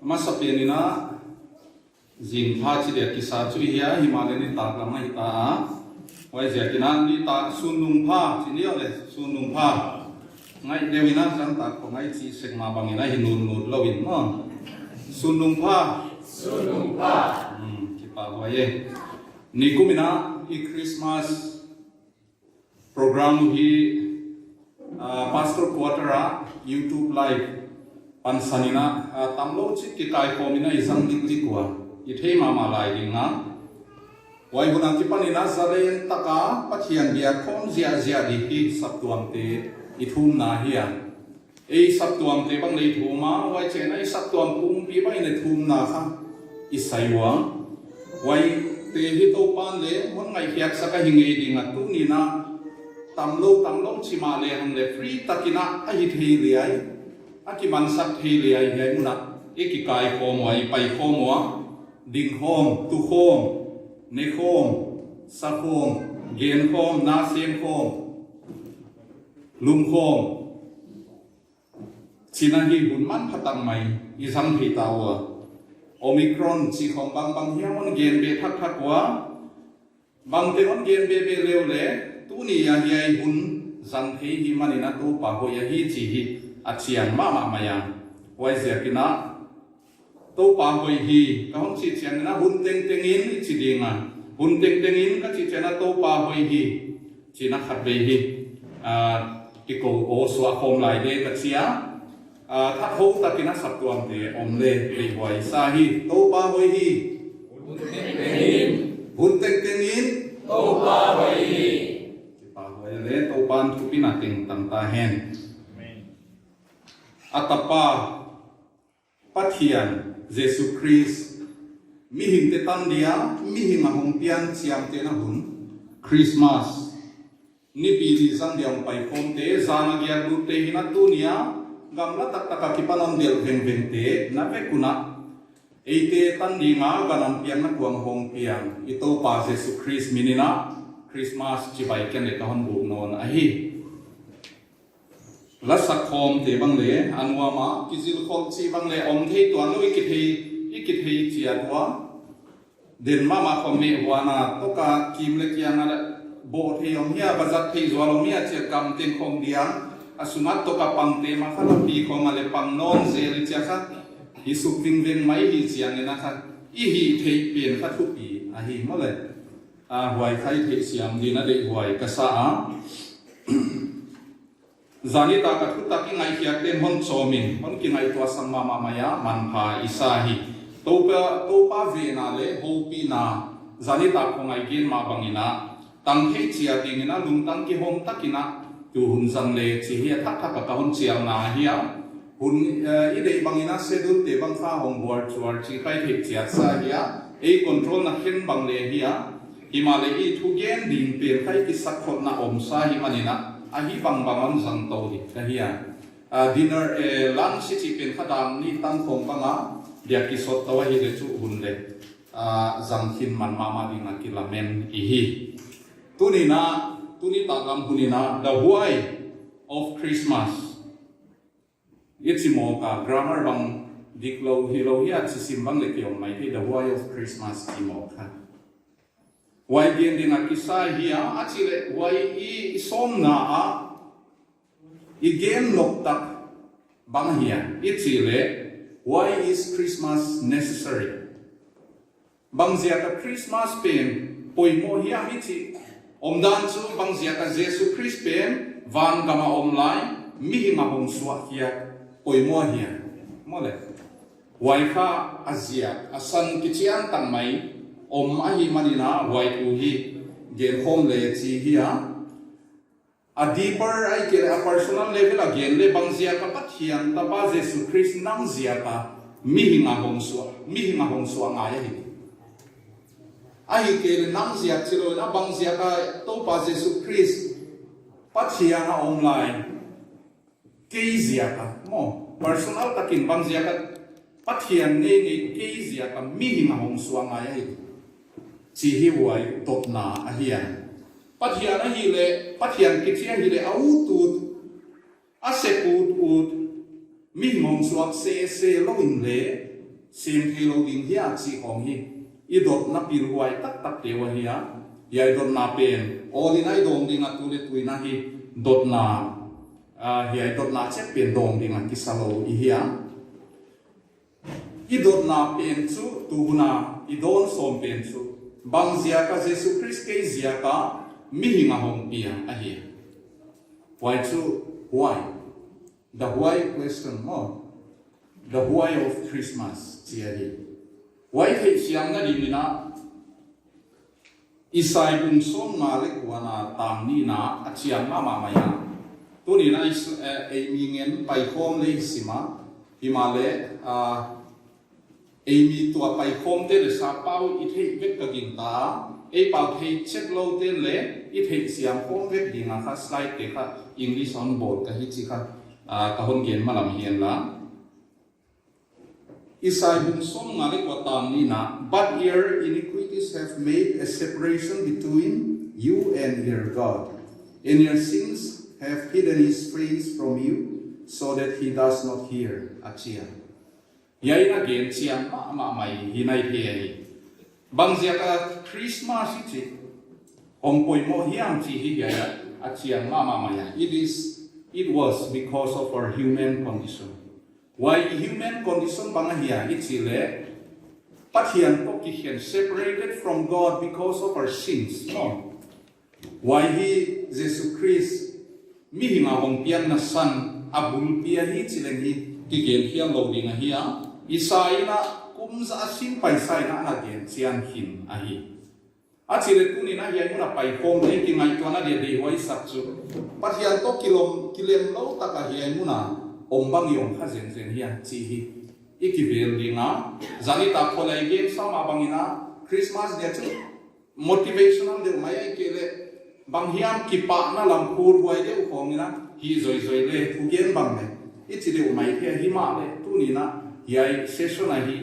masa pianina zin pha chi de kisa chu hiya himalani ta ka mai ta wai ja kina ni ta sunung pha chi ni ole sunung pha ngai devina sang ta ko ngai chi sek ma bangina hinun nu lowin mo sunung pha ki pa hoye ni kumina i Christmas program hi pastor quartera YouTube live pansanina tamlo chik ki kai komina isang dikli kwa ithei mama lai dinga wai hunang ki panina zalen taka pathian bia khom zia zia di hi saptuam te ithum na hiya ei saptuam te bang nei thuma wai chenai saptuam pum pi bai ne thum na kha isaiwa wai te hi to pan le mon ngai hiak saka hinge dinga tu ni na tamlo chima le hang le free takina a hi thei liai aki mansak thei liai he muna eki kai khom wai pai khom wa ding khom tu khom ne khom sa khom gen khom na sem khom lum khom china hi hun man phatang mai i sam thei tawa omicron chi khom bang hiang on gen be thak wa bang te on gen be leu le tu ni ya hi hun zan thei hi manina tu pa ho ya hi chi hi achian mama maya wai zia kina to pa hoi hi ka hong chi chian na hun teng in chi dinga hun teng in ka chi chana to pa hoi hi chi na khat be hi ki ko o swa khom lai de ka chia tha ho ta kina sap tuam de om le wai sa hi to pa hoi hi hun teng in to pa hoi hi ki pa hoi le to pan thu pina teng tam ta hen atapa pathian Jesu Christ mi hing te tan dia mi hing a hong pian chiam te na hun Christmas ni pi li sang diam pai khom te zana gya lu te hina tu nia gamla tak ki panom del veng te na ve kuna eite tan ni nga ganam pian na kuang hong pian ito pa Jesu Christ minina Christmas chi bai ken le ka hon bu non a hi la sakhom te bang le anwa ma kizil khom chi bang le om thei tuan lo ikithei chia wa den mama khom me wana to ka kim le kya na bo thei om hia bazat thei zwalo mia che kam ten khom dia asumat to ka pang te ma khala pi khom ale pang non ze ri cha kha hi su ping ven mai hi chiang na kha i hi thei pen kha thu pi a hi mo le huai khai thei siam di na de huai ka sa zani ta ka thu ta ki ngai hiak ten hon chomin hon ki ngai to sang mama maya man pha isa hi to pa ve na le ho pi na zani ta ko ngai gen ma bangina tang he chia ting na lung tang ki hom takina tu hun zan le chi hi thak ka hon chiang na hiya hun i dei bangina sedul te bang pha hong bor chuar chi khai the chia sa hiya ei control na hen bang le hiya himale i thu gen ding pe khai ki sakhot na om sa hi manina ahi bang sang to di kahia dinner lunch chi pen khadam ni tang khom banga dia ki sot tawa hi le chu hun le zang khin man mama ding ki lamen i hi tuni ta gam hunina the why of Christmas it's mo ka grammar bang diklo hilo hi chi simbang le ki on mai the why of Christmas ki mo kha why gen ding akisa hiya achile why I som na a igen lok tak bang hiya ichile why is Christmas necessary bang zia ka Christmas pen poi mo hiya mi chi omdan chu bang zia ka Jesu Christ pen van gama online mi hi ma hong swa hiya poi mo hiya mole why kha azia asan kichian tang mai om ahi manina wai tu hi gen home le chi hiya a deeper I get a personal level again le bang zia ka pathian ta ba Jesu Christ nang zia ka mi hinga hong suwa nga ya hi ahi ke nang zia chilo na bang zia ka to pa Jesu Christ pathian na online ke zia ka mo personal takin bang zia ka pathian ne ke zia ka mi hinga hong suwa nga ya hi chi hi wai top na a hian pathian a hi le pathian ki chia hi le au tut a se put ut mi ngom suak se lo in le sim thelo ding hiya chi ong hi idot na pil huai tak tak tewa hiya yai dot na pen ordinary dong ding atule tuina hi dot na hiya dot na che pen dong ding ki salo i hiya idot na pen chu tu na idon som pen chu bang zia ka Jesus Christ ke zia ka mi hinga hong pia a hi why chu why the why question more the why of Christmas chia hi why he siang na din na isai bung som ma le kwana tam ni na a chiang ma ma ya tu ni na e mi ngen pai khom le sima himale mi tua pai khom te le sa pau i thei vek ka gin ta e pau thei check lo te le i thei siam khom vek dinga kha slide te kha English on board ka hi chi kha ka hon gen malam hian la isai bung som nga le kwa tam ni na but your iniquities have made a separation between you and your God and your sins have hidden his face from you so that he does not hear achia yai na gen chiang ma mai hinai he ai bang zia ka Christmas chi ong poi mo hiang chi hi ya a chiang ma ya it was because of our human condition why human condition bang hiya ichile pathian to ki hian separated from God because of our sins no why he Jesus Christ mi hinga hong pian na san abul pia hi chileng hi ki gen hiang lo ding hiya isai na kumza asin pai sai na na gen chian hin a hi a chile tu ni na hian na pai khom nei ki ngai to na de de wai sak chu pathian to kilem lo ta ka hian mu na om bang yong kha zen zen hian chi hi ikivel dinga zani ta kholai gen sama bangina Christmas dia chu motivational de mai ai kele bang hiam ki pa na lam khur wai de khong na hi zoi zoi le thu gen bang ne ichi de mai the hi ma le tu ni na yai session hi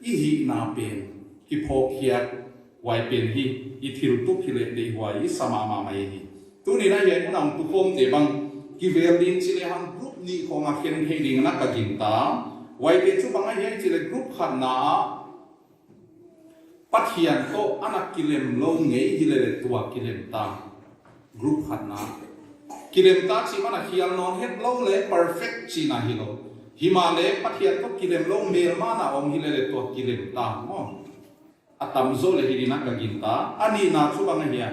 i hi na pen ki phok hiat wai pen hi i thil tu khile de wai sama ma mai hi tu ni na yai nam tu khom te bang ki vel din chile han group ni khonga khen he ding na ka jing ta wai pe chu bang yai chile group khat na pathian ko anak kilem lo ngei hilele tua kilem ta group khat na kilem ta chi mana hial non het lo le perfect chi na hi lo himale pathian ko kilem lo mel mana om hilele to kilem ta mo atam zo le hilina ka ginta ani na chu bang hiya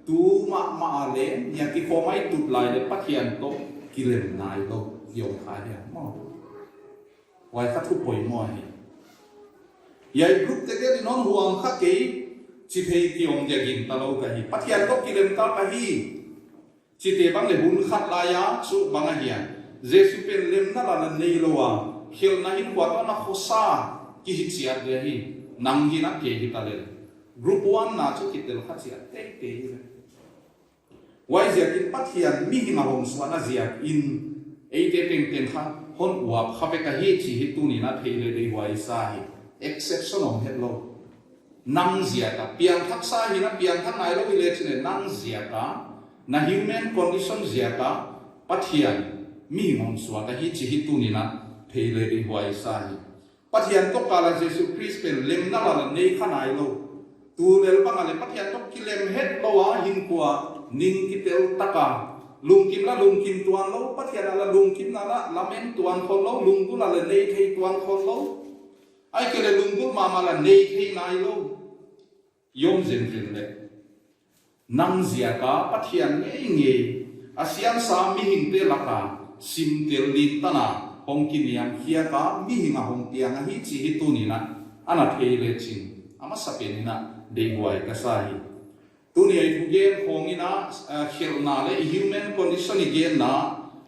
tu ma le nya ki khomai tut lai le pathian to kilem nai lo yo kha ya mo wai kha thu poi mo hi yai group te ke non huang kha ke chi thei ki om ja gin ta lo ka hi pathian to kilem ta ka hi chi te bang le hun khat la ya chu bang hiya jesu pen lem na la nei lo wa khil na hin kwa na khosa ki hi chia de hi nang hi na ke hi ta le group 1 na chu ki tel kha chia te te wai zia kin pathian mi hi ma hom swa na zia in ei te teng teng kha hon wa kha pe ka hi chi hi tu ni na thei le dei wai sa hi exception of hello nang zia ka piang thak sa hi na piang thak nai lo hi le chine nang zia ka na human condition zia ka pathian mi hom swa ka hi chi hi tu ni na thei le dei wai sa hi pathian to kala Jesus Christ pen lem na la nei kha nai lo tu lel bang ale pathian to kilem het lo wa hin kwa ning kitel taka lungkim la lungkim tuan lo pathian la lungkim na la lamen tuan khol lo lungku la nei thei tuan khol lo ai kele lungku ma ma la nei thei nai lo yom zen zen le nang zia ka pathian nge asian sa mi hing te laka sim tel lin tana hong kiniam hia ka mi hinga hong tiang hi chi hi tu ni na ana thei le chin ama sapen na dei wai ka sa hi tu ni ai thu gen khong ina khil na le human condition again na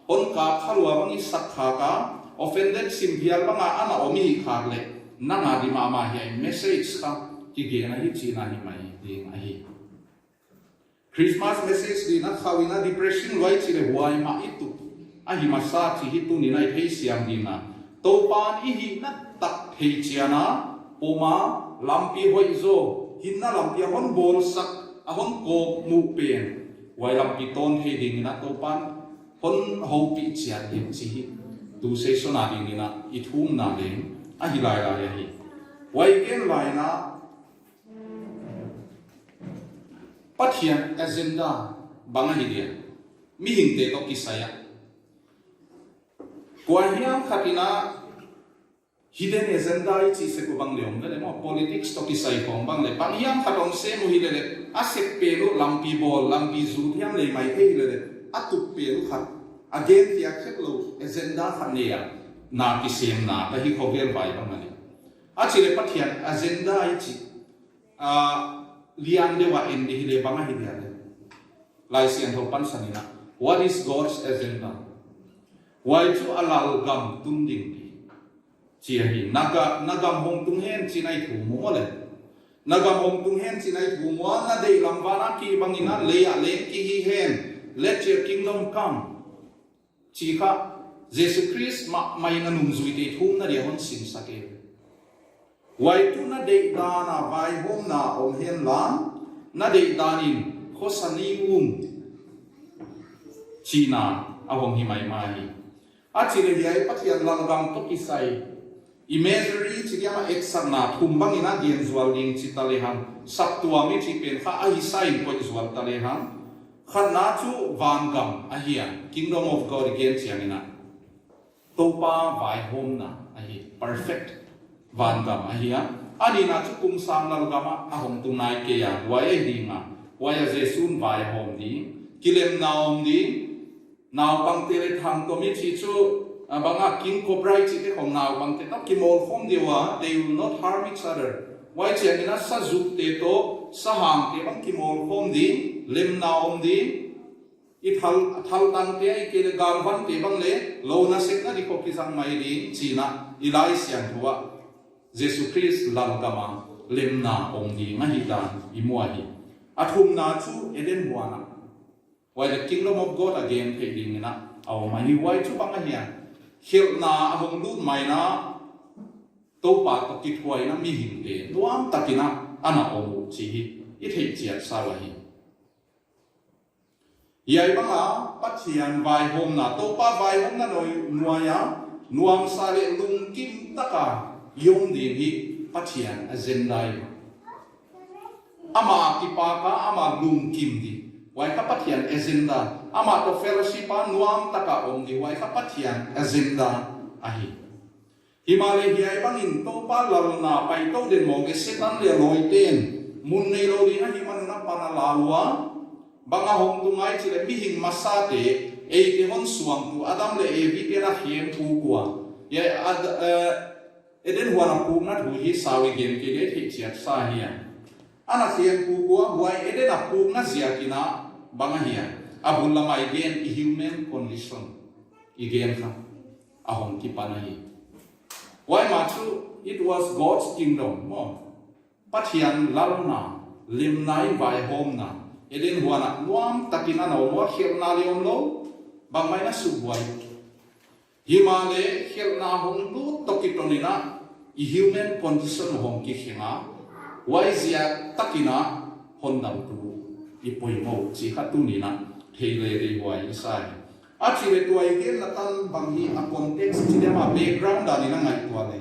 on ka khalwa bangi sakha ka offended sim hial banga ana omi khar le na nga di ma hi message ka ki ge na hi chi na hi mai ding a hi Christmas message di na khawina depression wai chi le wai ma itu a hi ma sa chi hi tu ni nai thei siam di na to pan i hi na tak thei chiana oma lampi hoi zo hinna lampi hon bol sak a hon ko mu pen wai lampi ton thei ding na to pan hon ho pi chian hi chi hi tu se so na ding na i thum na le a hi lai lai hi Waiken laina pathian agenda banga hidia mi hingte to kisaya kuahiam khatina hidden agenda chi se ko bang leom le mo politics to kisai kong bang le bangyam khatong se mu hidele asek pelu lampi bol lampi zu thiam le mai he hidele atup pelu khat again ti aklo agenda khania na kisem na ta hi khogel bai bang ani achile pathian agenda chi lian dewa ende hile banga hidia le lai sian ho pan sanina what is God's agenda why to allow gam tunding chia hi nagam hong tung hen chinai thu mo le nagam hong tung hen chinai thu mo na dei lambana ki bangina leya le ki hi hen let your kingdom come chi kha Jesus Christ mai na nung zui te thum na ria hon sin sake wai tu na dei da na vai hom na om hen la na dei danin khosani china ahong hi mai mai achile hiai pathian langam to kisai imagery chiama examna thumbang ina gen zual ding chitalehan saptua mi chipen kha ahi sign ko zual talehan khana chu wangam ahia kingdom of God gen chiangina topa vai hom na ahi perfect wangam ahia ani na chu kum sam lal gama ahom tunai ke ya wai dinga wai jesun vai hom di kilem naom di naw bang tere tham to mi chi chu banga king cobra chi te khong naw bang te tak ki mol khom dewa they will not harm each other wai chiangina sa zuk te to sa hang te bang ki mol khom di lem naom di i thal tang te ai ke le gal van te bang le lo na sek na di ko ki sang mai di china ilai sian thuwa Jesus Christ lam kama lem na ong di nga hi dan i mua hi athum na chu eden huana why the kingdom of God again fading ina aw mani why chu bang hian hil na ahong lut mai na to pa to ki thwai na mi hin te nuam takina ana o chi hi I thei chia sa wa hi yai banga pathian vai hom na to pa vai hom na noi nuaya nuam sa le lung kim taka yom din hi pathian agenda ama ki pa ka ama lung kim di wai ka pathian agenda ama to fellowship pa nuam taka om di wai ka pathian agenda ahi himale hiai bangin to pa lal na pai to den mo ge setan le loi ten mun nei lo di na himan na pana lawa banga hom tu ngai chile mi hing masate e te hon suang tu adam le e vi te na hiem tu kwa ye eden huana pu na thu hi sawi gen ke de thi chiat sa hian ana hiem pu kwa wai eden a pu na zia kina banga hiya abun lama again human condition again kha ahong ki panahi why machu it was God's kingdom mo pathian lalna limnai vai hom na eden huana nuam takina no mo khirna leom lo bangmai na subwai himale khirna hong lu tokitonina human condition hong ki khinga why zia takina hondam tu ipoi mo chi khatu ni na thele ri wai sai a chi le tuai gen la tan bang hi a context chi de ma background da ni na ngai tua le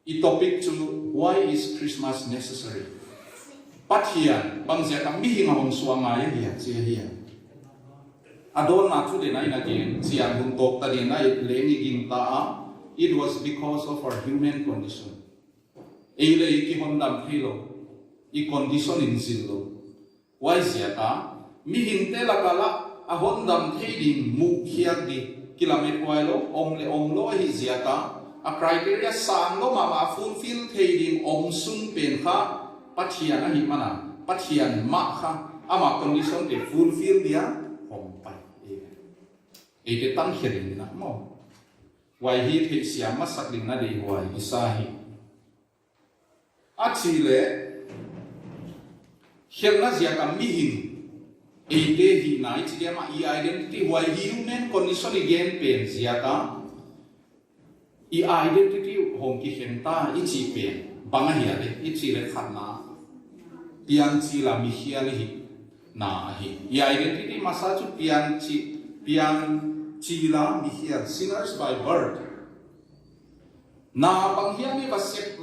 I topic to why is Christmas necessary pathian bang zia ka mi hi ngam suanga ye hi chi hi adon na chu de nai na gen chi an bun tok ta de nai le ni ging ta a it was because of our human condition e le ki hondam thilo I condition in zillo why ziata mi hinte lakala a hondam theding mu khiak di kilometer wailo om lo hi ziata a criteria sang lo ma fulfill theding om sun pen kha pathian a hi mana pathian ma kha ama condition te fulfill dia om pai e te tan khirin na mo why hi the siam ma sak ding na de why isahi achile Helna zia ka mihin ete hi nai chi ma I identity why human condition again pen zia ka I identity hong ki henta I chi pen banga hi ale I chi le khatna pian chi la mi hi ale hi na hi I identity masa chu pian chi la mi hi sinners by birth na bang hi mi basep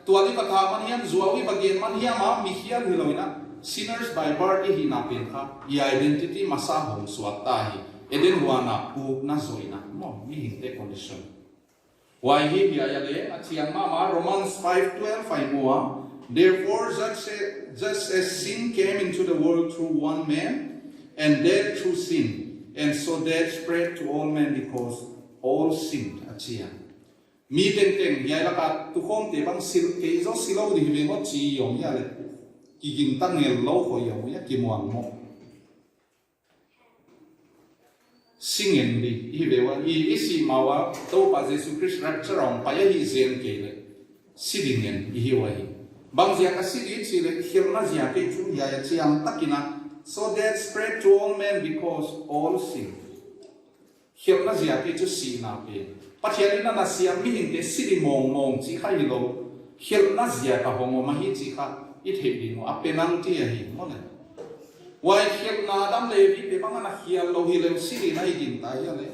tuali patha man hiam zuawi bagian man hiam ma mi hiam hiloina sinners by birth hi na pen kha I identity masa hom swata hi eden wana pu na zoina mo mi hinte condition why hi ya le achiang ma Romans 5:12 5 more therefore just as sin came into the world through one man and death through sin and so death spread to all men because all sinned achiang mi teng ya la ka tu khom te bang sil ke zo silo di me mo chi yom ya le ki gin tang ngel lo ko yom ya ki muang mo singen di I ve wa I si ma wa to pa Jesus Christ rapture on pa ya hi zen ke le sidingen I hi wa hi bang zia ka sidi chi le khil na zia ke chu ya ya chiang takina so that spread to all men because all sin khil na zia ke chu si na pe pathian na siam mi hing te sidi mong chi khai lo khil na zia ka homo ma hi chi kha I the di no apenang ti hi mo le why khil na dam le vi te bang na hial lo hi le sidi na I din ta ya le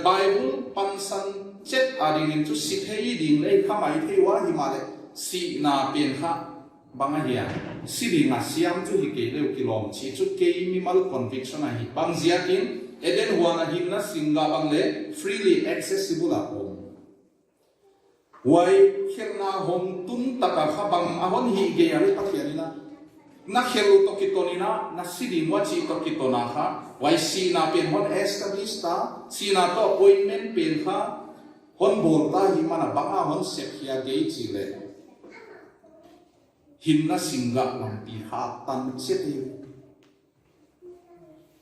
Bible pansan chet ading in chu si thei ding le khamai thei wa hi ma le si na pen kha bang a hian sidi nga siam chu hi ke le kilom chi chu ke mi mal conviction a hi bang zia kin eden huana himna singa bang le freely accessible a hom why khelna hom tum taka khabang ahon hi ge ari pathianina na khelu to kitonina na sidi mochi to kitona kha why si na pen hon establish ta si na to appointment pen kha hon bol ta hi mana banga hon sep hia ge chi le himna singa lampi ha tan cheti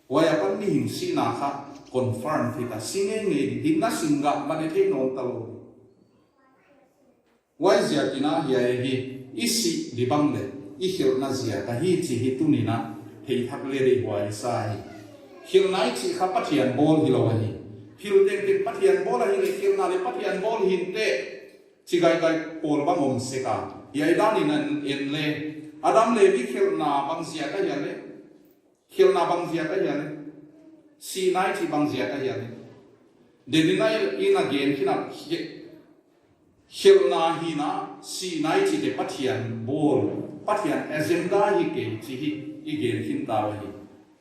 waya pan ni hin si na kha confirm thita singe nge himna singa mane the non talo why zia kina hi hi isi dibang le I hil na zia ka hi chi hi tunina hei thak le ri wai sai hil nai chi kha pathian bol hi lo hi hil deng deng pathian bol hi le hil na le pathian bol hin te chi gai gai pol bang om se ka yai dan in en le adam le vi hil na bang zia ka ya le hil na bang zia ka ya le si nai chi bang zia ka ya le de ni nai in again kina hil na hi na si nai chi te pathian bol pathian agenda hi ke chi hi igen hin ta wa hi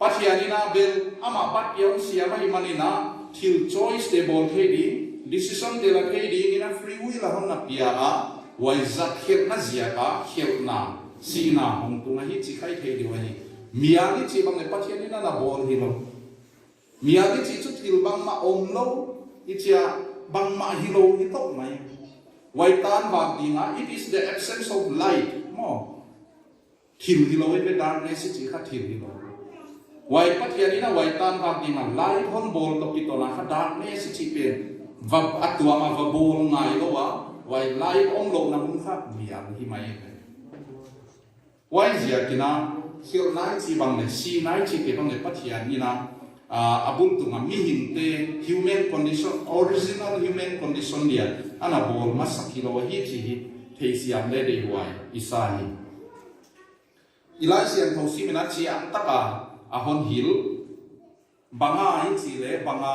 pathianina bel ama patyon siama hi manina thil choice de bol the di decision de la the di ina free will la hon na pia a wai zat khel na zia ka khel na si na hong tu na hi chi khai the di wa hi mia ni chi bang le pathianina na bol hi lo mia ni chi chu thil bang ma om lo I chia bang ma hi lo hi tok mai wai tan wa dinga it is the absence of light mo thil hi lo ve darkness chi kha thil hi lo wai pathianina wai tan wa dinga light hon bol to kitona kha darkness chi pe va atwa ma va bol ngai lo wa wai light om lo na mun kha mia hi mai wai zia kina hil nai chi bang le si nai chi pe bang le pathianina abun tu mi hinte human condition original human condition dia ana bol masakilo hi chi hi theisiam le de wai isahi Elijah and Thosimina chi ang taka ahon hil banga hi chi le banga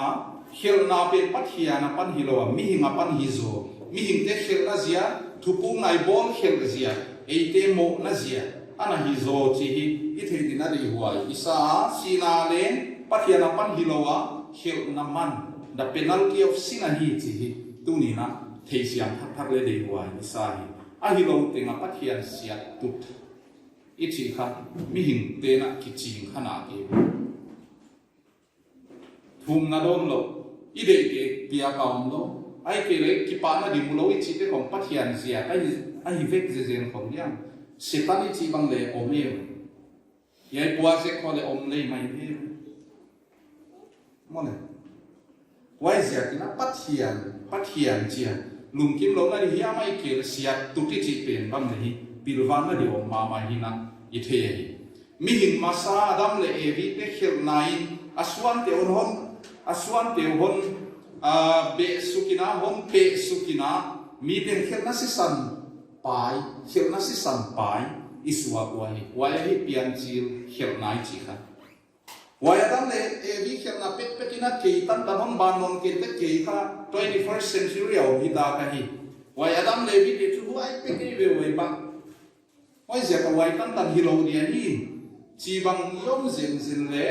hil na pe pathiana pan hilowa mi hinga pan hizo mi hingte hil na zia thupung nai bol hil zia eite mo na zia ana hizo chi hi I the dina ri huai isa sina len pathiana pan hilowa hil na man the penalty of sin hi chi hi tunina theisiam thak le de huai isa hi a hilo tenga pathian sia tut ichi kha mi hing te na kiching khana ke thum na don lo I de ke pia kaum lo ai ke le ki pa na di mu lo ichi te kom pathian sia ai vek je zen khom yang setan ichi bang le ome yai bua se kho le om le mai he mo ne wai sia ki na pathian chia lung kim lo na ri hiam ai ke sia tu ti chi pen bang le hi pilvan na di om ma ma hi na I the hi mi hing masa adam le evi te khil nai aswan te hon be sukina hon pe sukina mi den khil na si san pai iswa kwa hi wai hi pian chil khil nai chi kha wai adam le evi khil na pet petina ke tan hon ban non ke te ke kha 21st century au hi da ka hi wai Adam Levi te chu wai pe ke ve wai bang wai zia ka wai tan tan hi lo dia hi chi bang yom zen le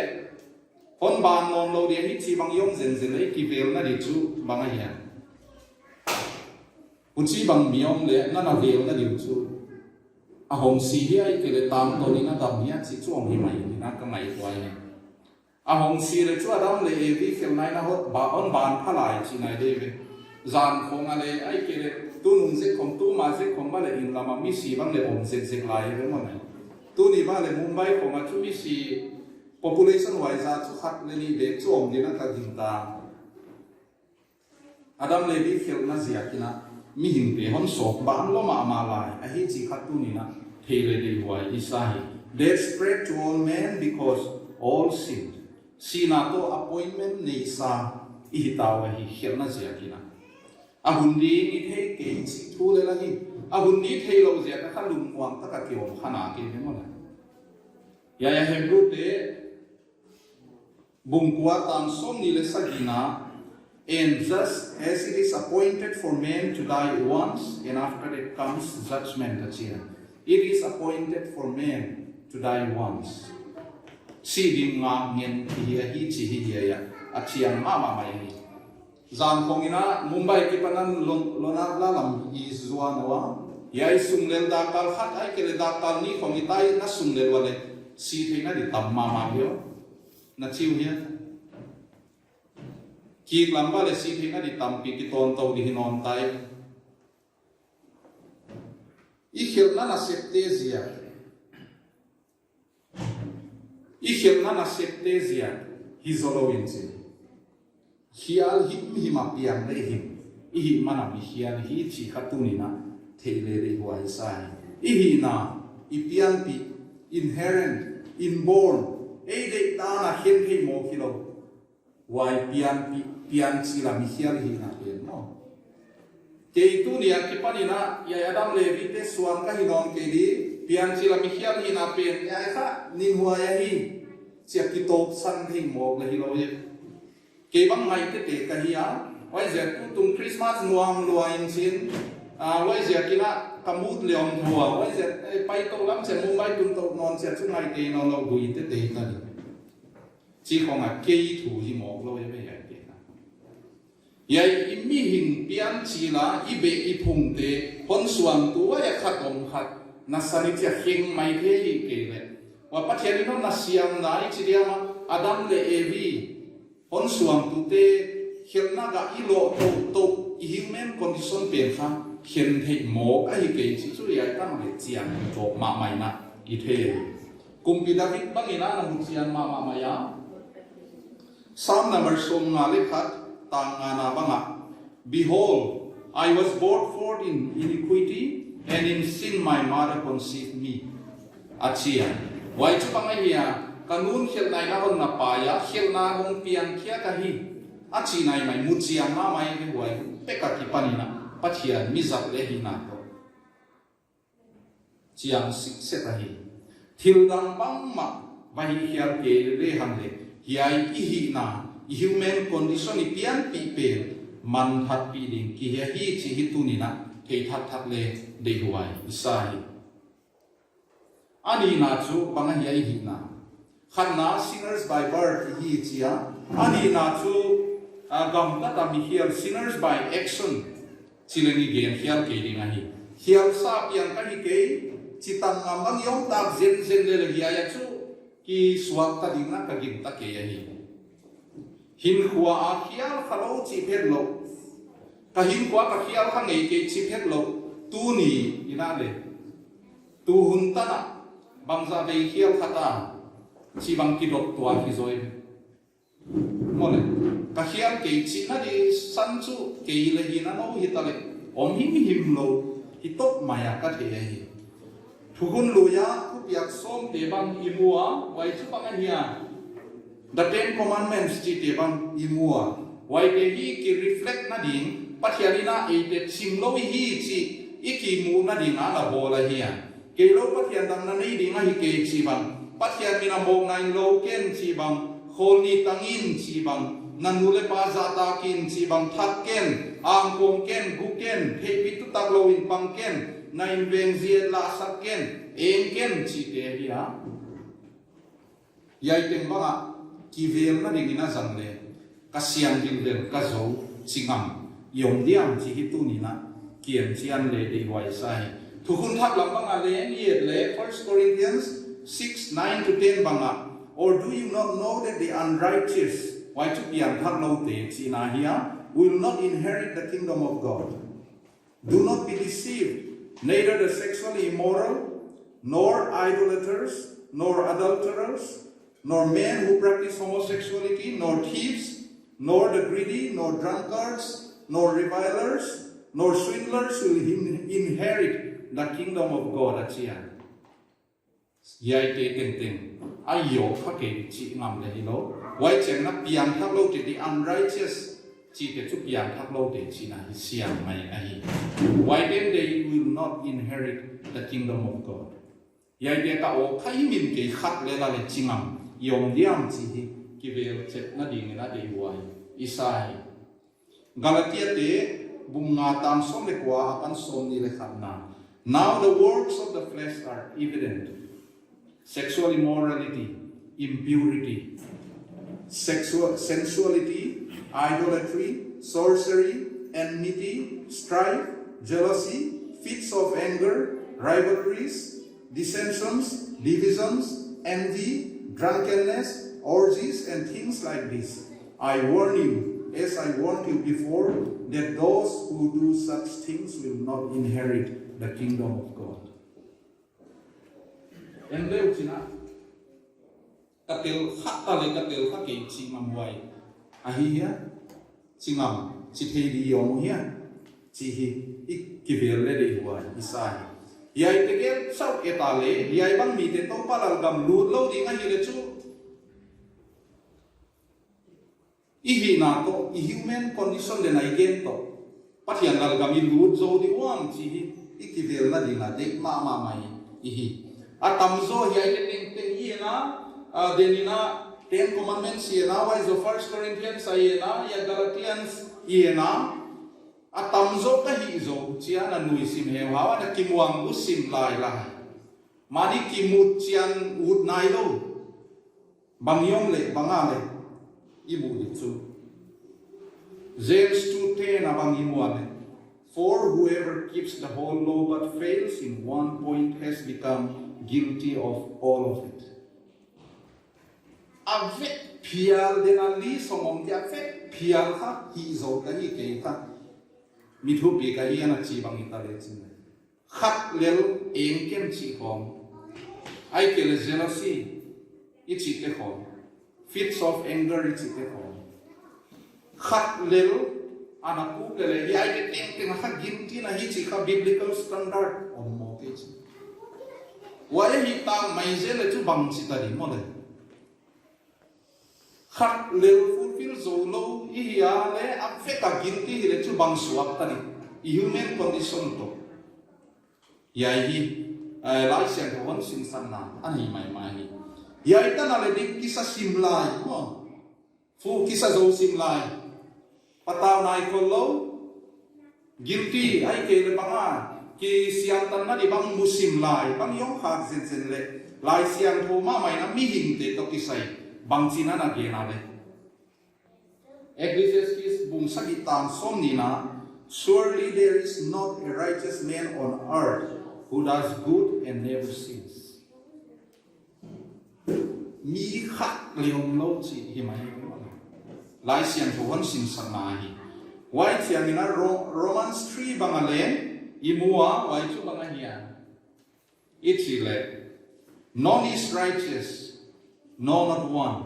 hon ban non lo dia hi chi bang yom zen le ki vel na di chu bang a hian un chi bang miom le na na vel na di chu a hong si hi ai ke le tam to ni na dam hi chi chu ong hi mai ni na ka mai twai ni a hong si le chu Adam le vi khel nai na hot ba on ban phalai chi nai de ve zan khong ale ai ke le tu nung se khom tu ma se khom ba le in lama mi si bang le om se lai ve mo nai tu ni ba le Mumbai khom a chu mi si population wise a chu khat le ni de chu om ni na ka ding ta Adam le vi khel na zia kina mi hing te hon sok ban lo ma lai a hi chi khat tu ni na thele de wai isahi death spread to all men because all sinned sina to appointment nei sa I tawa hi khel na zia kina ahundi ni the ke chi thu le la hi ahundi thei lo zia ka khalum wang ta ka kiom khana ke me mo la ya hebru te bungkwa tam som ni le sagina and just as it is appointed for men to die once and after it comes judgment achia it is appointed for men to die once si ding nga ngen hi chi hi ya achiang ma mai hi zan khongina Mumbai ki panan lona la lam I zuanawa yai sunglel da kal khat ai ke da kal ni khongi tai na sunglel wale si theina di tam ma yo na chiu hia ki lamba le si theina di tam pi ki ton to di hinon tai I khel na septezia hizolowin se hial him apiang le him I mana mi hial hi chi khatuni na thele re huai sai I na ipian pi inherent inborn ei de ta na hen he mo kilo wai pian chi la mi hial hi na pe no ke tu ni a ki pani na ya Adam le vi te suan ka hinon ke di pian chi la mi hial hi na pe ya kha nin hua ya hi chia ki top san hi mo la hi lo ye ke bang mai te ka hi a wai zia tu tung Christmas nuam luain sin wai zia kina kamut leom thua wai zia pai to lam se Mumbai tung to non se chu ngai te no lo hui te ta ni chi khong a ke thu hi mo lo ye be ya te na yai mi hin pian chi la I be I phung te hon suam tu wa ya khat om khat na sani chia heng mai the hi ke le wa pathian no na siam nai chi dia ma Adam le Evi hon suam tu te khelna ga I lo to I human condition pe kha khen thei mo a hi ke chi chu ya tam le chiang to ma mai na I the kum pi David bangina na mu chian ma ya Psalm number som na le khat tang na banga behold I was brought forth in iniquity and in sin my mother conceived me achia wai chu banga hiya kanun khel nai na hon na pa ya khel na hong pian khia ka hi achi nai mai mu chiam ma mai ke huai pe ka ki panina pathian mi zap le hi na to chiang sik se ta hi thil dang bang ma vai hial ke le han le hiai I hi na human condition I pian pi pe man that pi ding ki hi chi hi tu ni na ke that le de huai isai ani na chu bang hiai hi na khanna sinners by birth hi chia ani na chu gam na ta mi hial sinners by action chileni gen hial ke ding ani hial sa pian ka hi ke chitang ngam yom tak zen le hi ya chu ki suak ta ding na ka gin ta ke ya hi hin khua a hial khalo chi phet lo ka hin khua ka hial kha ngei ke chi phet lo tu ni ina le tu hun ta na bangza be hial khata chi bang ki dok tua ki zoi mo le ka hial ke chi na di san chu ke le hi na no hi ta le om him lo hi top maya ka the hi thugun lu ya thu piak som te bang imua wai chu bang hiya the 10 commandments chi te bang imua wai ke hi ki reflect na ding pathianina e te chim lo hi chi iki mu na ding ala bola hiya ke lo pathian dang na nei ding hi ke chi bang pathian mina mong nai lo ken chi bang khol ni tangin chi bang nanule pa zata kin chi bang that ken ang kom ken gu ken he pitu tak lo in pang ken na in veng zia la sak ken eng ken chi te hi ha yai teng banga ki vel na ding ina zang le ka siang ding vel ka zo chingam yom diam chi hi tu ni na kiam chian le de wai sai thu hun thak lam banga le ni le 1 Corinthians 6:9 to 10 banga. Or do you not know that the unrighteous, why to be will not inherit the kingdom of God? Do not be deceived, neither the sexually immoral, nor idolaters, nor adulterers, nor men who practice homosexuality, nor thieves, nor the greedy, nor drunkards, nor revilers, nor swindlers will inherit the kingdom of God. Yai te ten ten ayo khake chi ngam le hilo wai cheng na piang thak lo te the unrighteous chi te chu piang thak lo te chi na hi siang mai a hi why then they will not inherit the kingdom of God. Yai te ta o khai min ke khat le la le chingam yom diam chi hi ki vel chet na ding na de wai isai Galatia te bunga tam som le kwa apan som ni le khat na. Now the works of the flesh are evident: sexual immorality, impurity, sensuality, idolatry, sorcery, enmity, strife, jealousy, fits of anger, rivalries, dissensions, divisions, envy, drunkenness, orgies, and things like this. I warn you, as I warned you before, that those who do such things will not inherit the kingdom of God. Em leo china katil khatta le katil khake chi mamwai ahi ya chingam chi thei di yom ya chi hi ikivele de huai isai yai tegel sau etale yai bang mi te to palal gam lut lo di ngai le chu ihi na to I human condition de nai gen to pathian lal gam I lut zo di wang chi hi ikivele na di na de ma mai ihi atamzo yai te ting ting yena denina 10 commandments yena wise of 1 Corinthians yena ya Galatians yena atamzo ka hi zo chia na nui sim he hawa na kimwang bu sim lai la mani kimut chian ud nai lo bangyong le bangale ibu ditsu James 2:10 abang imuane. For whoever keeps the whole law but fails in one point has become guilty of all of it. Avet pial denali somong dia avet pial ha hi zo ka hi ke ta mithu pi ka hi na chi bang ita le chin khat lel eng kem chi khom ai ke le jealousy I chi te khom fits of anger I chi te khom khat lel anaku le ai ke ting ting ha guilty na hi chi ka biblical standard on mo ke chi why he tang mai je le chu bang chi ta ri mo le khat le fulfill zo lo I ya le ap fe ka guilty le chu bang suak ta ni human condition to ya hi lai sian ko hon sin san na ani mai mai ya ita na le dik kisa sim lai mo fu kisa zo sim lai pataw nai ko lo guilty ai ke le banga ki siang tan na di bang musim lai bang yong khak sen sen le lai siang tho ma mai na mi hing te to ki sai bang china na ge na le Ecclesiastes bung sagi tam som ni na surely there is not a righteous man on earth who does good and never sins mi khat leom lo chi hi mai lai siang tho hon sin san na hi wai chiang ina Romans 3 bang alen Imua wai chu bang hian ichile none is righteous, no not one.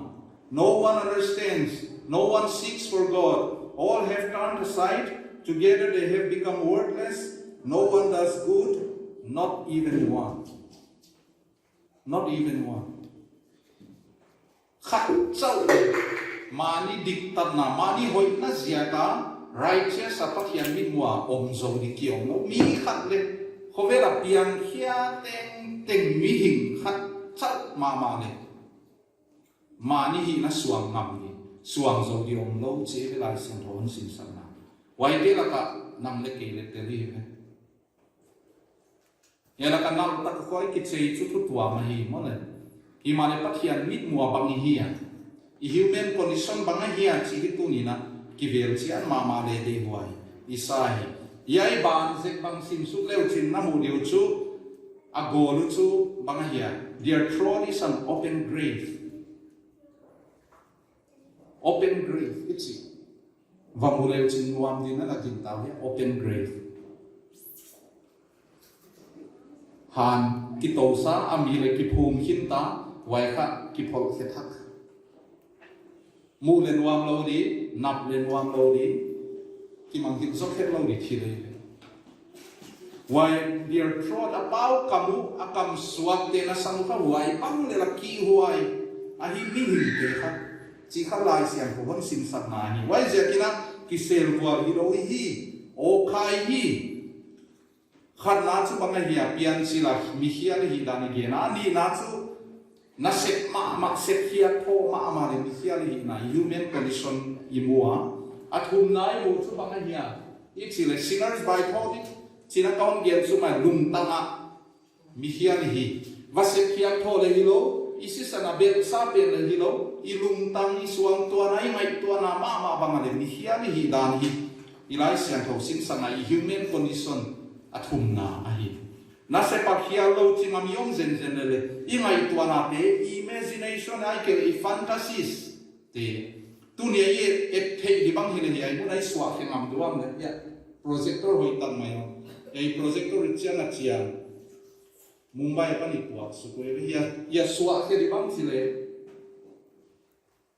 No one understands, no one seeks for God. All have turned aside, together they have become worthless. No one does good, not even one. Not even one. Khat chau mani diktat na mani hoi na ziata righteous apat yan minwa omzo di kiong no mi khat le khovela piang khia teng teng mi hing khat chat ma le mani hi na suang ngam ni suang zo di om lo che ve lai siam thon sin san na wai te la ka nam le ke le te ri ve ya la ka nam ta ko ki chei chu thu tua ma hi mo le hi ma le pathian mit mua bang hi ya i human condition bang hi ya chi tu ni na ki vel chi an ma le de huai isai yai ban zek bang sim su leu chin na mu diu chu a go lu chu bang hi ya their throne is an open grave. Open grave, it's it. Vamuleu chin nuam din na laging tao ya open grave. Han kitosa amile kipum hinta wai kha kipol khethak. Mu len nuam lo di, nap len nuam lo di, kimang hin sok het lo di thile. Wai dear trod about kamu akam suak te na sangka wai pang le laki huai ahi mi hin te kha. Chỉ khá lại xem của vấn sinh sát nà hi wai giờ kina kisel wal hi lo hi o khai hi khat na chu bang hi pian sila mi hia hi dan ge na ni na chu na set ma set hia tho ma le mi hia hi na human condition imua athum nai mo chu bang hi i chi le sinners by body chi na kaun gen chu mai lum tanga mi hia hi va set hia tho le hi lo isi sana bel sa bel le hilo ilung tang isuang tua nai mai tua na ma bangale ni hia ni hi dan hi ilai sian tho sin sana i human condition athum na ahi na se pa hia lo chi ma miong zen le i mai tua na te imagination ai ke i fantasies te tu ne ye et thei di bang hi le ai mu nai swa ke ngam duam le ya projector hoi tan mai ei projector chian na chian Mumbai apa ni kuat supaya ya suak ke di bang sile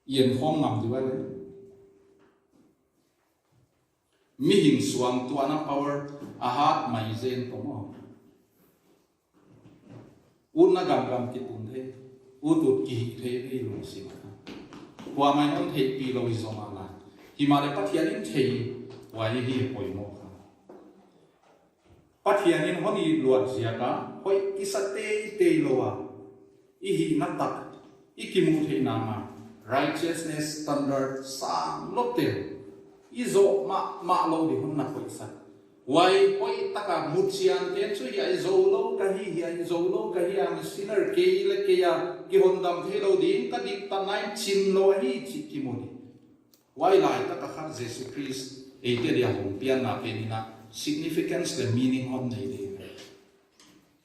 yen hong ngam di wale mi hing suang tuana power ahat mai zen tomo unna gam ki tun the utut ki the hi lo si ma wa mai non the pi lo izoma la himale pathianin thei wa hi poi mo pathianin honi luat ziaka hoi kisate te loa ihi natak ikimu the nama righteousness standard sang lotel izo ma lo di hun na hoi sa wai hoi taka muchian ten chu ya izo lo ka hi ya izo lo ka hi am sinner ke le ke ya ki hondam the lo din ka dik ta nai chin lo hi chi kimuni wai lai ta ka Jesus Christ e te dia hom pian na penina significance the meaning of nei de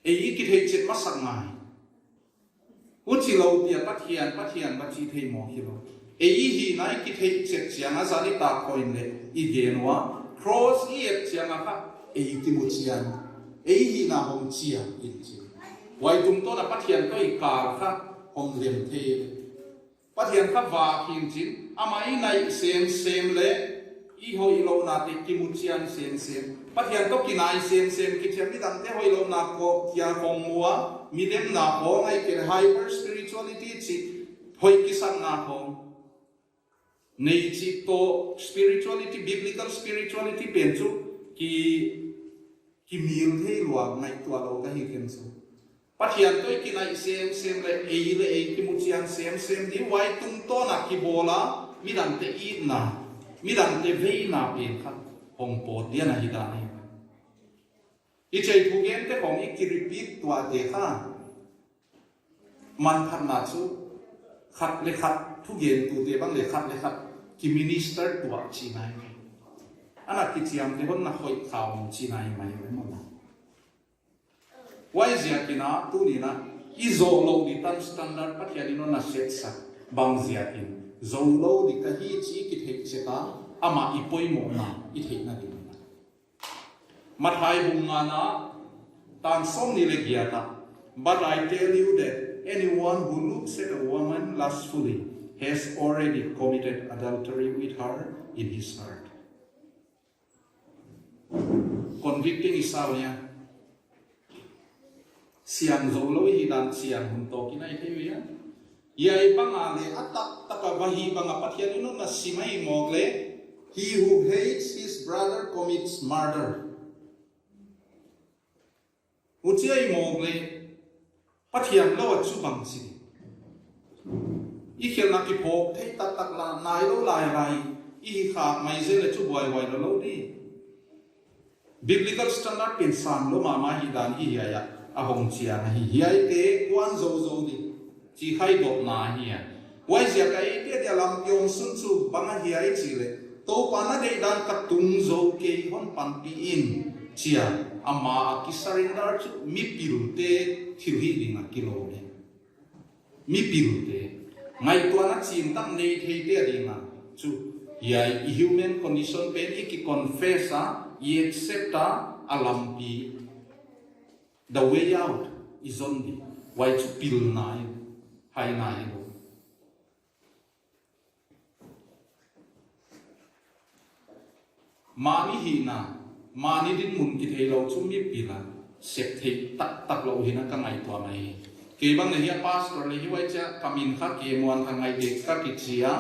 e ki thei chet ma sak mai u chi lo tia pathian ba chi thei mo hi lo e hi nai ki thei chet chiang a zani ta coin le i genwa cross i et chiang a kha e ki mu chian e hi na hom chia in chi wai tum to na pathian ko i kar kha hom lem the pathian kha wa hin chin amai nai sem le i hoi lo na te kimuchian sem pathian to kinai sem ki themi dam te hoi lo na ko tia hong mua midem na ho ngai ke hyper spirituality chi hoi kisan na hong nei chi to spirituality biblical spirituality pen chu ki mil thei luang ngai tua lo ka hi ken chu pathian to kinai sem le kimuchian sem di wai tung to na ki bola midam te i na midang te vei na pen khat hong po dia na hida ni i chei thu gen te hong i ki repeat tua te kha man phan na chu khat le khat thu gen tu te bang le khat ki minister tua chi nai ana ki chiam te hon na hoi khao chi nai mai mo na wai zia ki na tu ni na i zo lo di tan standard pathian no na set sa bang zia in Zolo di kahi chi ki thei cheta ama ipoi mo na I thei na din mathai bunga na tan som ni le giata but I tell you that anyone who looks at a woman lustfully has already committed adultery with her in his heart. Convicting isawnya siang zolo hidan siang hunto kinai thei Yai bangale atak takavahi banga pathian ino na simai mogle he who hates his brother commits murder. Uchiai mogle pathian lawa chu bang si i khel na ki phok thei tak tak la nai lo lai i khak mai ze le chu boy lo di biblical standard pin sam lo ma hi dan hi ya a hong chia na hi ai te kwan zo di chi khai dop na hi ya wai zia kai te dia lam kyong sun chu bang hi ai chi le to pa na de dan ka tung zo ke hon pan pi in chia ama ki surrender chu mi piru te thiu hi ding a kilo ne mi piru te ngai to na chin tam nei thei te ding a chu ya human condition pen i ki confess a i accept a alam pi the way out is on the why to pil nai hai nai lo mani hi na mani din mun ki thei lo chu mi pila sek thei tak lo hi na ka ngai to mai ke bang ne hi pastor le hi wai cha kamin kha ke muan kha ngai de ka ki chia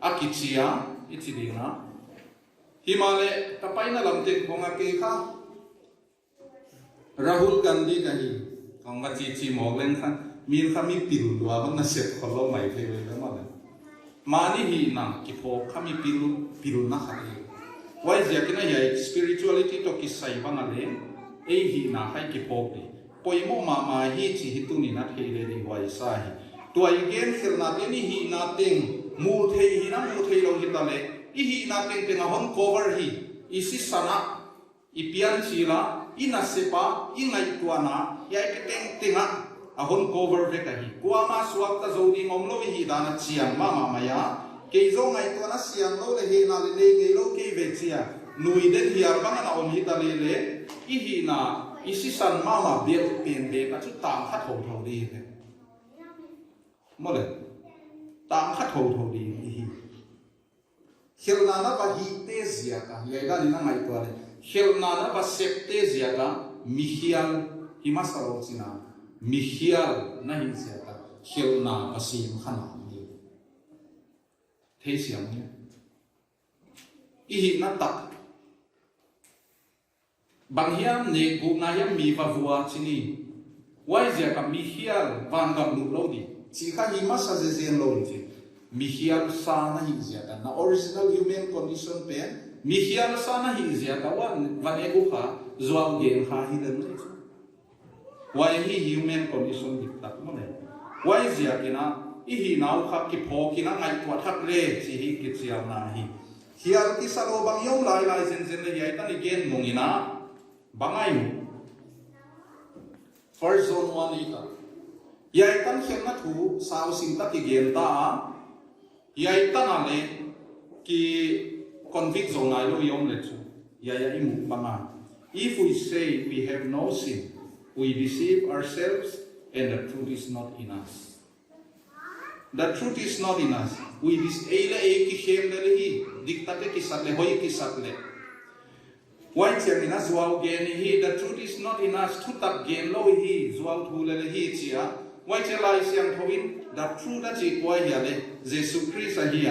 a ki chia i chi ding na himale tapai na lam te khonga ke kha Rahul Gandhi ka hi kong ka chi mo len kha min kha mi pil wa bang na sek kholo mai thei le ma le mani hi na ki pho kha mi pil na kha hi why zia kina ya spirituality to ki sai bang ale ei hi na hai ki pho ni poimo ma hi chi hi tu ni na thei le ni wai sa hi to ai gen khel na te ni hi na teng mu thei hi na mu thei lo hi ta le i hi na teng teng a hon cover hi i si sana i pian chi la i na sepa i ngai tuana ya ke teng tenga a hon cover ve ka hi kwa ma suak ta zo di ngom lo hi da na chiang ma ya ke zo ngai tuana siang lo le he na le nge lo ke ve chia nui den hi ar bang na om hi ta le i hi na i si san ma bel pen be ka chu tam kha tho di ve mo le tam kha tho di hi khel na ba hi te zia ka ye ga ni na ngai to le khel na ba sep te zia ka mihial himasalo china mihial na hi zia ka khel na ba sim khana ni the siam ni i hi na tak bang hiam ne gu na yam mi ba vua chini wai zia ka mihial van ga nu lo di chi kha himasa ze zen lo ni mihial sa na hi zia ka na original human condition pen mihial sa na hi zia ka wan van egu kha zuam gen kha hi den ni why hi human condition dik tak mo ne why zia kina i hi nau kha ki pho kina ngai tua thak le chi hi ki chiam na hi hial ki sa lo bang yom lai zen le yai ta ni gen mongina bangai mu first zone 1 ita yai tan khem na thu sao sim ta ki gen ta yai ta na le ki convict zone ai lo yom le chu ya imu banga if we say we have no sin we deceive ourselves and the truth is not in us the truth is not in us we dis ele e ki khem le hi diktate ki sat le hoi ki sat le why chen in us wow gen hi the truth is not in us thu tak gen lo hi zuaw thu le hi chia why chen lai siang thoin the truth that chi kwa ya le Jesus Christ a hi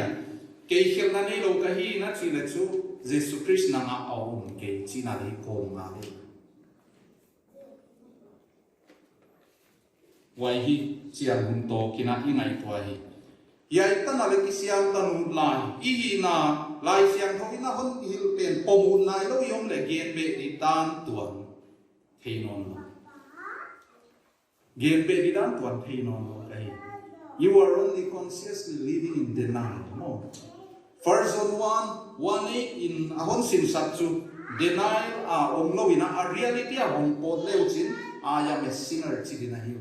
ke khel na nei lo ka hi na chi le chu Jesus Christ na nga aum ke chi na le ko nga le why hi chiang hun to kina i ngai to hi yai ta na le ki siam ta nu lai i hi na lai siang thoin na hon hil pen pomun nai lo yom le gen be di tan tuan thei non gen be di dan tuan thei non kai you are only consciously living in denial no first on 1:18 in ahon sim satchu denial a omlo ina a reality a hong pot leuchin I am a sinner chidina hiu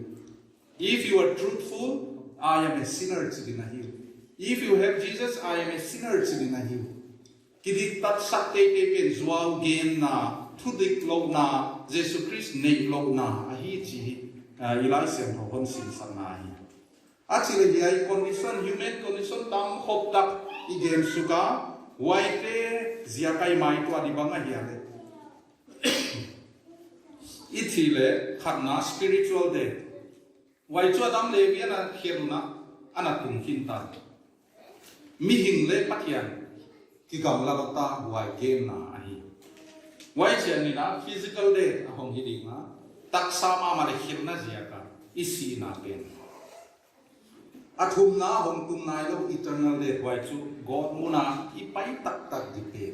if you are truthful I am a sinner chidina hiu if you have Jesus I am a sinner chidina hiu kidik tat sakte te pen zuaw gen na thudik lo na Jesus Christ nei lo na a hi chi ilai sem hon sim sana hi actually the condition human condition tam khop tak igen suka waite zia kai mai to di banga hiale ithile khatna spiritual day wai chu adam le bia na kheluna ana tung kin ta mi hing le pathian ki gam la ta wai game na ahi wai chen ni na physical day hong hi ding na tak sama ma le khilna zia ka isi na pen athum na hong tum nai lo eternal le wai chu God muna I pai tak tak di pe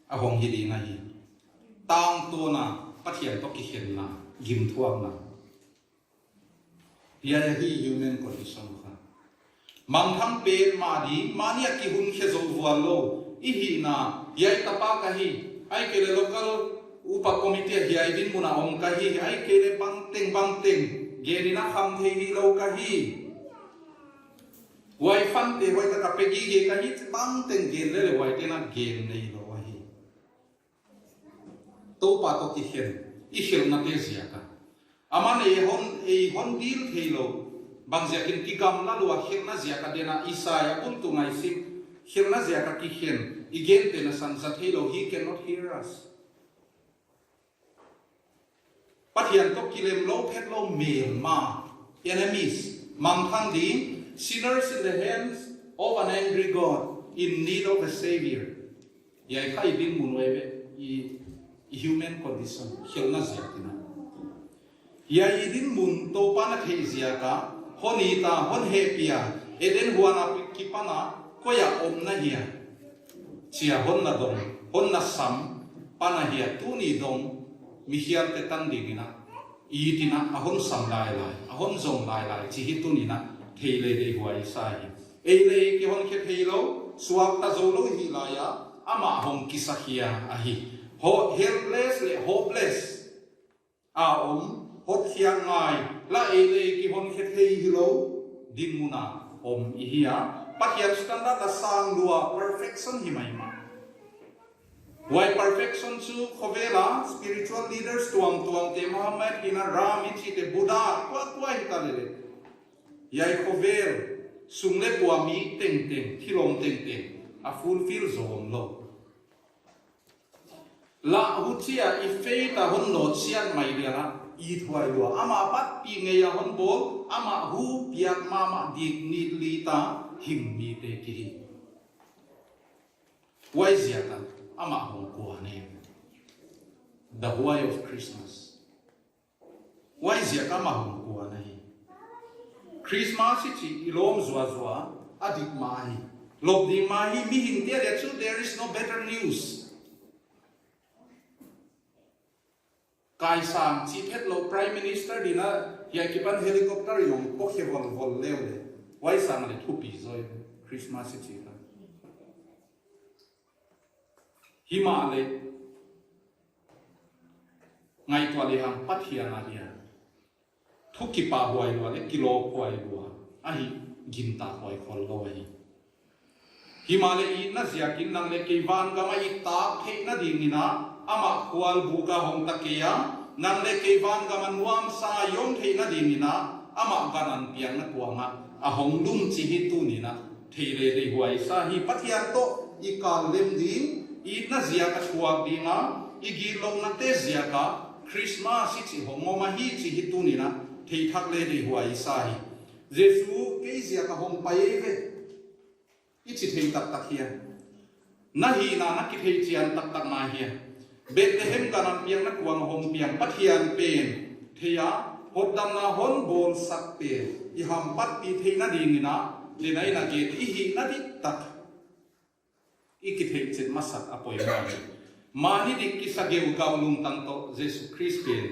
a hong hi di na hi tang to na pathian to ki hen na gim thuam na ya hi human condition kha mang tham pe ma di mania ki hun khe zo wa lo I hi na yai tapa ka hi ai ke le local upa committee hi ai din muna ong ka hi ai ke le bang teng ge ni na kham the hi lo ka hi wai fan te wai ta ka pe gi ge ka hi bang teng ge le wai te na ge nei lo wa hi to pa to ki hen I hel na te zia ka amane hon dil the lo bang zia kin ki gam na lo hel na zia ka de na Isaiah pun tu ngai sim hel na zia ka ki hen igen te na san sa the lo he cannot hear us pathian to kilem lo phet lo mel ma enemies mang thang di sinners in the hands of an angry God in need of a savior yai khai bin mun we I human condition helna ziatina yai din mun to pa na thei zia ka honita hon hepia eden huana kipana koya om na hia chia hon na dong hon na sam pana hia tu ni dong mi hiam te tan ding na I tina ahon sam lai ahon zong lai chi hi tu ni na thei le de huai sai ei le ki hon khe thei lo suak ta zo lo hi la ya ama hong ki sa hia a hi ho helpless le hopeless a hot hiang ngai la ei le ki hon khe thei hi lo din muna I hia pathian standard la sang lua perfection hi mai ma why perfection chu khovela spiritual leaders tuang te Muhammad ina Ram ichi te Buddha kwa hi ta le yai khovel sungle kwa mi teng thilom teng a fulfill zom lo la hutia I fe ta hon no chian mai dia na I thwai lo ama pat pi nge ya hon bol ama hu piak mama dik ni li ta him mi te ki why ziatan ama hong kwa ne the why of Christmas why zia kama hong kwa ne Christmas chi ilom zwa adik mahi lob di mahi mi hin dia chu there is no better news kai sam chi phet lo prime minister dina ya ki pan helicopter yong po khe vol lew le why sam le thu pi zoi Christmas chi ka Himale ngai to le hang pathia na dia thuki pa huai lo le kilo huai lo ahi ginta huai khol lo hi Himale I na zia kin nang le ke van ga mai ta the na ding ni na ama khwal bu ga hong takia nang le ke van ga manuam sa yong the na ding ni na ama ganan piang na tuanga a hong lum chi hi tu ni na theile de huai sa hi pathia to I kal lem ding I na zia ka chuak dinga I gi long na te zia ka Christmas chi homo ma hi chi hi tu ni na thei thak le ri huai sai Jesu ke zia ka hom pai ve I chi thei tak hian na hi na ki thei chian tak ma hian Bethlehem ka nam piang na kuang hom piang pathian pen theya hodam na hon bol sak pe I ham pat pi thei na ding na le nai na ge I hi na di tak ikithei chet masak apoi ma ni dik ki sa geu ka lung tang to Jesus Christ pen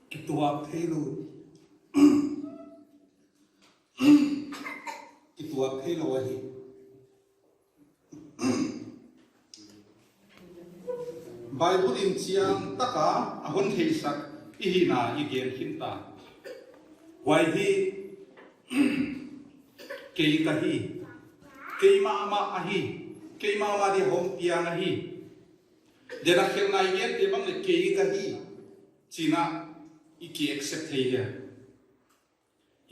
kitua phelo hi Bible in chiang taka ahon thei sak I hi na I gen hinta why he kei kahi kei ma ahi kei ma di hom piang ahi dera khel na yen te bang le kei kahi china iki accept thei ya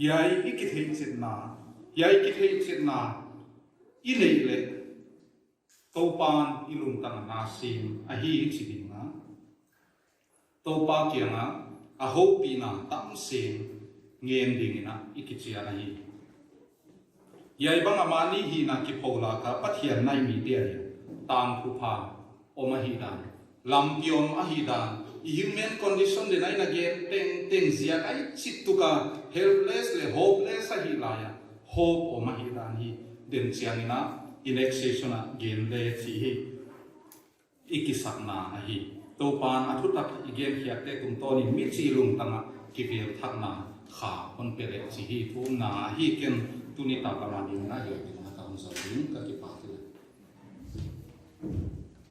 yai iki thei chet na I nei le topan ilung tang na sim ahi chiding na topa kianga a hopi na tam sim ngem ding na ikichia na hi yai bang amani hi na ki phola ka pathian nai mi dia tang khu pha oma hi dan lam piom a hi dan human condition de nai na gen teng zia ai chit tu ka helpless le hopeless a hi la ya hope o ma hi dan hi den chiang ina indexation a gen le chi hi ikisak na hi to pan athutak igen hiate kum to ni mi chi lung tanga kibel thak na kha on pele chi hi tu na hi ken tu ni ta ka ma ni na yo na ka hon so ka ki pa tu